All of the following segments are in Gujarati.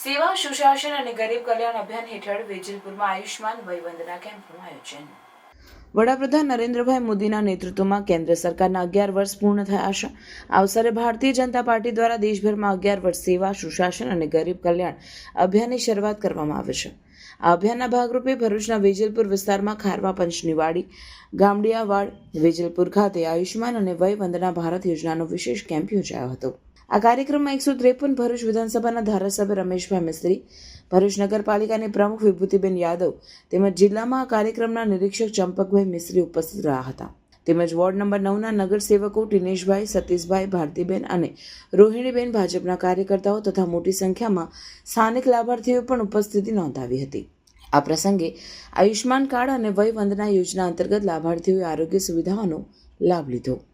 સેવા સુશાસન અને ગરીબ કલ્યાણ અભિયાન હેઠળ વેજલપુરમાં આયુષ્માન વયવંદના કેમ્પનું આયોજન। વડાપ્રધાન નરેન્દ્રભાઈ મોદીના નેતૃત્વમાં કેન્દ્ર સરકારના 11 વર્ષ પૂર્ણ થયા છે। આ અવસરે ભારતીય જનતા પાર્ટી દ્વારા દેશભરમાં 11 વર્ષ સેવા સુશાસન અને ગરીબ કલ્યાણ અભિયાનની શરૂઆત કરવામાં આવી છે। આ અભિયાનના ભાગરૂપે ભરૂચના વેજલપુર વિસ્તારમાં ખારવા પંચની વાડી ગામડિયાવાડ વેજલપુર ખાતે આયુષ્માન અને વયવંદના ભારત યોજનાનો વિશેષ કેમ્પ યોજાયો હતો। આ કાર્યક્રમમાં 153 ભરૂચ વિધાનસભાના ધારાસભ્ય રમેશભાઈ મિસ્ત્રી, ભરૂચ નગરપાલિકાની પ્રમુખ વિભૂતિબેન યાદવ તેમજ જિલ્લામાં આ કાર્યક્રમના નિરીક્ષક ચંપકભાઈ મિસ્ત્રી ઉપસ્થિત રહ્યા હતા। તેમજ વોર્ડ નંબર 9ના નગરસેવકો ટીનેશભાઈ, સતીશભાઈ, ભારતીબેન અને રોહિણીબેન ભાજપના કાર્યકર્તાઓ તથા મોટી સંખ્યામાં સ્થાનિક લાભાર્થીઓએ પણ ઉપસ્થિતિ નોંધાવી હતી। આ પ્રસંગે આયુષ્માન કાર્ડ અને વયવંદના યોજના અંતર્ગત લાભાર્થીઓએ આરોગ્ય સુવિધાઓનો લાભ લીધો।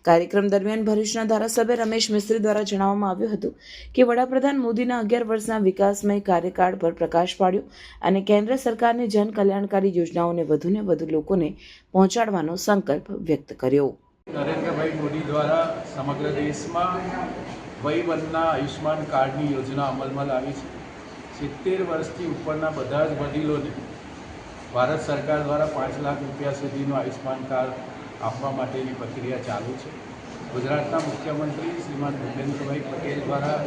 કાર્યક્રમ દરમિયાન ભરૂચના ધારાસભ્ય રમેશ મિસ્ત્રી દ્વારા જણાવવામાં આવ્યું હતું કે વડાપ્રધાન મોદીના 11 વર્ષના વિકાસમય કાર્યકાળ પર પ્રકાશ પાડ્યો અને કેન્દ્ર સરકારની જન કલ્યાણકારી યોજનાઓને વધુને વધુ લોકોને પહોંચાડવાનો સંકલ્પ વ્યક્ત કર્યો। નરેન્દ્રભાઈ મોદી દ્વારા સમગ્ર દેશમાં વયવંદના આયુષ્માન કાર્ડની યોજના અમલમાં લાવી છે। 70 વર્ષથી ઉપરના બધા જ વડીલોને ભારત સરકાર દ્વારા 5 લાખ રૂપિયા સુધીનું આયુષ્માન કાર્ડ આપવા માટેની પ્રક્રિયા ચાલુ છે। ગુજરાતના મુખ્યમંત્રી શ્રીમાન ભૂપેન્દ્રભાઈ પટેલ દ્વારા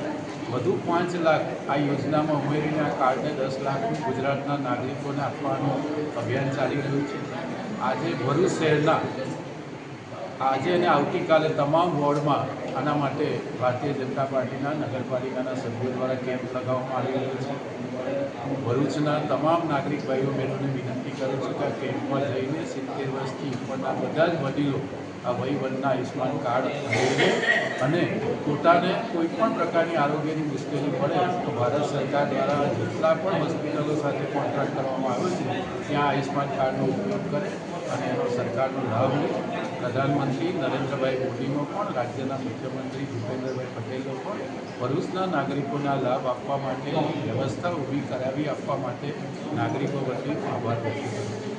વધુ 5 લાખ આ યોજનામાં ઉમેરીને આ કાર્ડને 10 લાખનું ગુજરાતના નાગરિકોને આપવાનું અભિયાન ચાલી રહ્યું છે। આજે ભરૂચ શહેરના આજે અને આવતીકાલે તમામ વોર્ડમાં આના માટે ભારતીય જનતા પાર્ટીના નગરપાલિકાના સભ્યો દ્વારા કેમ્પ લગાવવામાં આવી રહ્યો છે। ભરૂચના તમામ નાગરિક ભાઈઓ બહેનોને વિનંતી કરું છું કે આ કેમ્પમાં જઈને 70 વર્ષથી ઉપરના બધા જ વડીલો આ વયવંદના આયુષ્માન કાર્ડ લઈને અને પોતાને કોઈપણ પ્રકારની આરોગ્યની મુશ્કેલી પડે તો ભારત સરકાર દ્વારા જેટલા પણ હોસ્પિટલો સાથે કોન્ટ્રાક્ટ કરવામાં આવ્યો છે ત્યાં આયુષ્માન કાર્ડનો ઉપયોગ કરે અને એનો સરકારનો લાભ લે। પ્રધાનમંત્રી નરેન્દ્રભાઈ મોદીનો પણ રાજ્યના મુખ્યમંત્રી ભૂપેન્દ્રભાઈ પટેલનો પણ ભરૂચના નાગરિકોને આ લાભ આપવા માટેની વ્યવસ્થા ઊભી કરાવી આપવા માટે નાગરિકો વતી આભાર વ્યક્ત કરું છું।